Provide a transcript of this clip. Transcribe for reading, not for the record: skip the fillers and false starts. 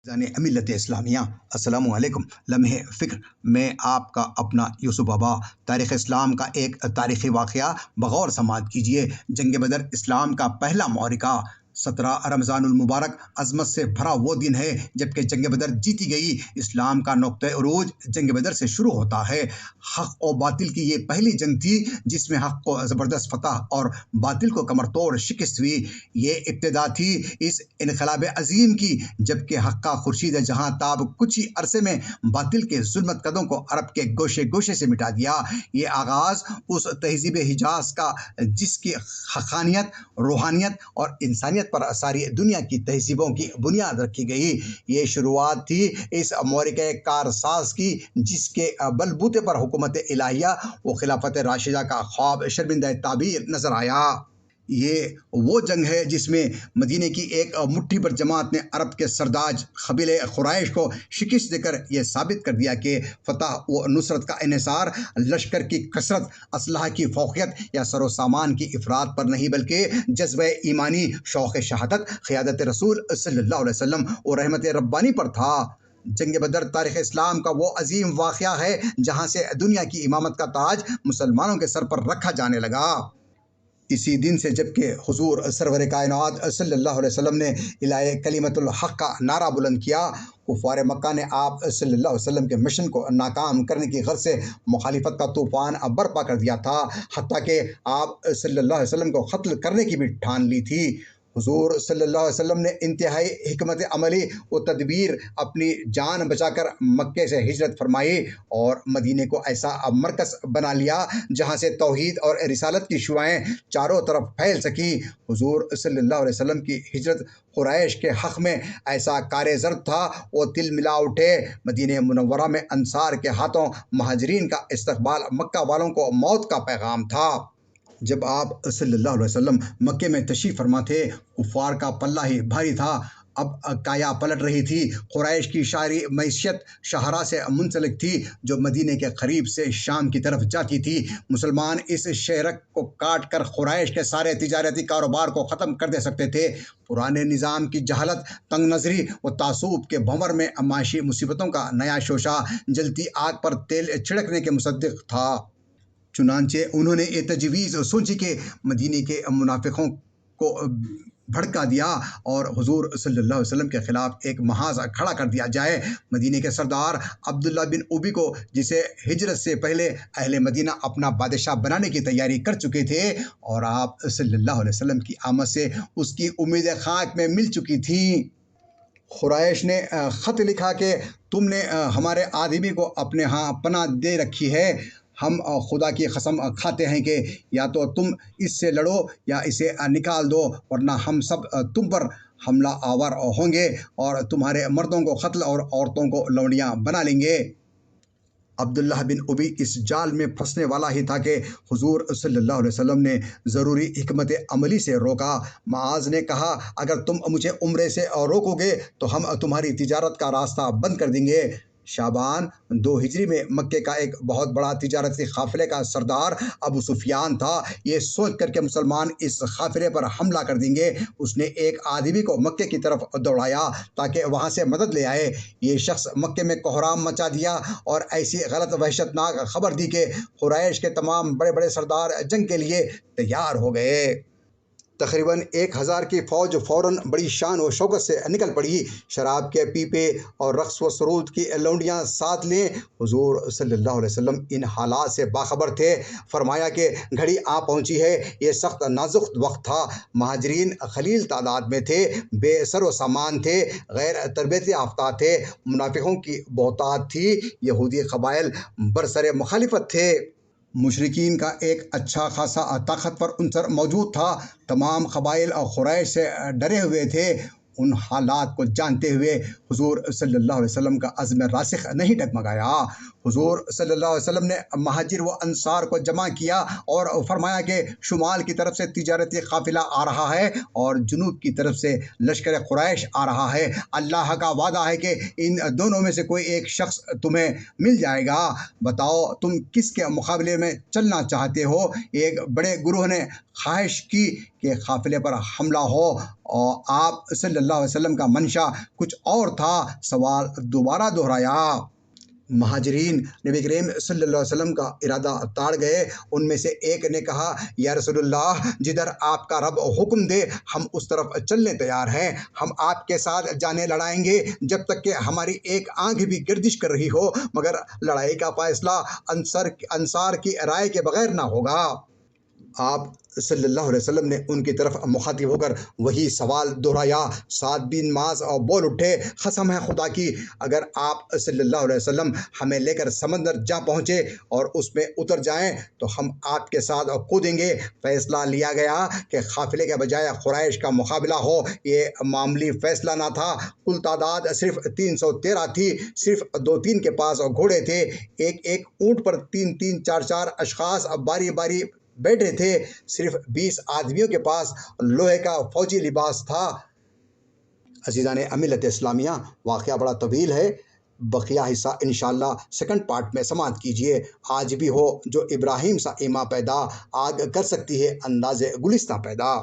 ملت اسلامیہ السلام علیکم۔ لمحے فکر میں آپ کا اپنا یوسف بابا۔ تاریخ اسلام کا ایک تاریخی واقعہ بغور سماعت کیجیے۔ جنگ بدر اسلام کا پہلا معرکہ 17 رمضان المبارک عظمت سے بھرا وہ دن ہے جبکہ جنگ بدر جیتی گئی۔ اسلام کا نقطۂ عروج جنگ بدر سے شروع ہوتا ہے۔ حق و باطل کی یہ پہلی جنگ تھی جس میں حق کو زبردست فتح اور باطل کو کمر توڑ شکست ہوئی۔ یہ ابتدا تھی اس انقلاب عظیم کی جبکہ حق کا خورشید جہاں تاب کچھ ہی عرصے میں باطل کے ظلمت قدوں کو عرب کے گوشے گوشے سے مٹا دیا۔ یہ آغاز اس تہذیب حجاز کا جس کی حقانیت، روحانیت اور انسانیت پر ساری دنیا کی تہذیبوں کی بنیاد رکھی گئی۔ یہ شروعات تھی اس معرکہ کارساز کی جس کے بلبوتے پر حکومت الہیہ و خلافت راشدہ کا خواب شرمندہ تعبیر نظر آیا۔ یہ وہ جنگ ہے جس میں مدینے کی ایک مٹھی پر جماعت نے عرب کے سرداج قبیلے قریش کو شکست دے کر یہ ثابت کر دیا کہ فتح و نصرت کا انحصار لشکر کی کثرت، اسلحہ کی فوقیت یا سر و سامان کی افراد پر نہیں بلکہ جذبہ ایمانی، شوق شہادت، قیادت رسول صلی اللہ علیہ وسلم اور رحمت ربانی پر تھا۔ جنگ بدر تاریخ اسلام کا وہ عظیم واقعہ ہے جہاں سے دنیا کی امامت کا تاج مسلمانوں کے سر پر رکھا جانے لگا۔ اسی دن سے جبکہ حضور سرور کائنات صلی اللہ علیہ وسلم نے الہ کلمت الحق کا نعرہ بلند کیا، کفار مکہ نے آپ صلی اللہ علیہ وسلم کے مشن کو ناکام کرنے کی غرض سے مخالفت کا طوفان برپا کر دیا تھا، حتیٰ کہ آپ صلی اللہ علیہ وسلم کو قتل کرنے کی بھی ٹھان لی تھی۔ حضور صلی اللہ علیہ وسلم نے انتہائی حکمت عملی و تدبیر اپنی جان بچا کر مکے سے ہجرت فرمائی اور مدینے کو ایسا مرکز بنا لیا جہاں سے توحید اور رسالت کی شعاعیں چاروں طرف پھیل سکی۔ حضور صلی اللہ علیہ وسلم کی ہجرت قریش کے حق میں ایسا کار ضرب تھا وہ دل ملا اٹھے۔ مدینہ منورہ میں انصار کے ہاتھوں مہاجرین کا استقبال مکہ والوں کو موت کا پیغام تھا۔ جب آپ صلی اللہ علیہ وسلم مکے میں تشریف فرما تھے، کفار کا پلہ ہی بھاری تھا۔ اب کایا پلٹ رہی تھی۔ قریش کی شاہری معیشت شاہراہ سے منسلک تھی جو مدینے کے قریب سے شام کی طرف جاتی تھی۔ مسلمان اس شہرک کو کاٹ کر قریش کے سارے تجارتی کاروبار کو ختم کر دے سکتے تھے۔ پرانے نظام کی جہالت، تنگ نظری و تعصب کے بھنور میں معاشی مصیبتوں کا نیا شوشہ جلتی آگ پر تیل چھڑکنے کے مصدق تھا۔ چنانچہ انہوں نے یہ تجویز سوچی کہ مدینے کے منافقوں کو بھڑکا دیا اور حضور صلی اللہ علیہ وسلم کے خلاف ایک محاذ کھڑا کر دیا جائے۔ مدینے کے سردار عبداللہ بن ابی کو جسے ہجرت سے پہلے اہل مدینہ اپنا بادشاہ بنانے کی تیاری کر چکے تھے اور آپ صلی اللہ علیہ وسلم کی آمد سے اس کی امیدیں خاک میں مل چکی تھیں، قریش نے خط لکھا کہ تم نے ہمارے آدمی کو اپنے ہاں پناہ دے رکھی ہے۔ ہم خدا کی قسم کھاتے ہیں کہ یا تو تم اس سے لڑو یا اسے نکال دو ورنہ ہم سب تم پر حملہ آور ہوں گے اور تمہارے مردوں کو قتل اور عورتوں کو لونڈیاں بنا لیں گے۔ عبداللہ بن ابی اس جال میں پھنسنے والا ہی تھا کہ حضور صلی اللہ علیہ وسلم نے ضروری حکمت عملی سے روکا۔ معاذ نے کہا اگر تم مجھے عمرے سے روکو گے تو ہم تمہاری تجارت کا راستہ بند کر دیں گے۔ شعبان 2 ہجری میں مکے کا ایک بہت بڑا تجارتی قافلے کا سردار ابو سفیان تھا۔ یہ سوچ کر کہ مسلمان اس قافلے پر حملہ کر دیں گے، اس نے ایک آدمی کو مکے کی طرف دوڑایا تاکہ وہاں سے مدد لے آئے۔ یہ شخص مکے میں کوہرام مچا دیا اور ایسی غلط وحشت ناک خبر دی کہ قریش کے تمام بڑے بڑے سردار جنگ کے لیے تیار ہو گئے۔ تقریباً 1000 کی فوج فوراً بڑی شان و شوکت سے نکل پڑی۔ شراب کے پیپے اور رقص و سرود کی لونڈیاں ساتھ لیں۔ حضور صلی اللہ علیہ وسلم ان حالات سے باخبر تھے۔ فرمایا کہ گھڑی آ پہنچی ہے۔ یہ سخت نازک وقت تھا۔ مہاجرین قلیل تعداد میں تھے، بے سر و سامان تھے، غیر تربیت یافتہ تھے، منافقوں کی بہتات تھی، یہودی قبائل برسر مخالفت تھے۔ مشرکین کا ایک اچھا خاصا طاقتور عنصر موجود تھا۔ تمام قبائل اور قریش سے ڈرے ہوئے تھے۔ ان حالات کو جانتے ہوئے حضور صلی اللہ علیہ وسلم کا عزم راسخ نہیں ڈگمگایا۔ حضور صلی اللہ علیہ وسلم نے مہاجر و انصار کو جمع کیا اور فرمایا کہ شمال کی طرف سے تجارتی قافلہ آ رہا ہے اور جنوب کی طرف سے لشکر قریش آ رہا ہے۔ اللہ کا وعدہ ہے کہ ان دونوں میں سے کوئی ایک شخص تمہیں مل جائے گا، بتاؤ تم کس کے مقابلے میں چلنا چاہتے ہو؟ ایک بڑے گروہ نے خواہش کی کہ قافلے پر حملہ ہو، اور آپ صلی اللہ علیہ وسلم کا منشا کچھ اور تھا۔ سوال دوبارہ دہرایا۔ مہاجرین نبی کریم صلی اللہ علیہ وسلم کا ارادہ تاڑ گئے۔ ان میں سے ایک نے کہا، یا رسول اللہ، جدھر آپ کا رب حکم دے ہم اس طرف چلنے تیار ہیں۔ ہم آپ کے ساتھ جانیں لڑائیں گے جب تک کہ ہماری ایک آنکھ بھی گردش کر رہی ہو، مگر لڑائی کا فیصلہ انصار کی رائے کے بغیر نہ ہوگا۔ آپ صلی اللہ علیہ وسلم نے ان کی طرف مخاطب ہو کر وہی سوال دہرایا۔ سعد بن معاذ بول اٹھے، قسم ہے خدا کی، اگر آپ صلی اللہ علیہ وسلم ہمیں لے کر سمندر جا پہنچے اور اس میں اتر جائیں تو ہم آپ کے ساتھ کودیں گے۔ فیصلہ لیا گیا کہ قافلے کے بجائے قریش کا مقابلہ ہو۔ یہ معمولی فیصلہ نہ تھا۔ کل تعداد صرف 313 تھی۔ صرف 2-3 کے پاس گھوڑے تھے۔ ایک اونٹ پر 3-3 4-4 اشخاص باری باری بیٹھے تھے۔ صرف 20 آدمیوں کے پاس لوہے کا فوجی لباس تھا۔ عزیزان ملت اسلامیہ، واقعہ بڑا طویل ہے، بقیہ حصہ انشاءاللہ سیکنڈ پارٹ میں سماعت کیجیے۔ آج بھی ہو جو ابراہیم سا ایما پیدا، آگ کر سکتی ہے انداز گلستہ پیدا۔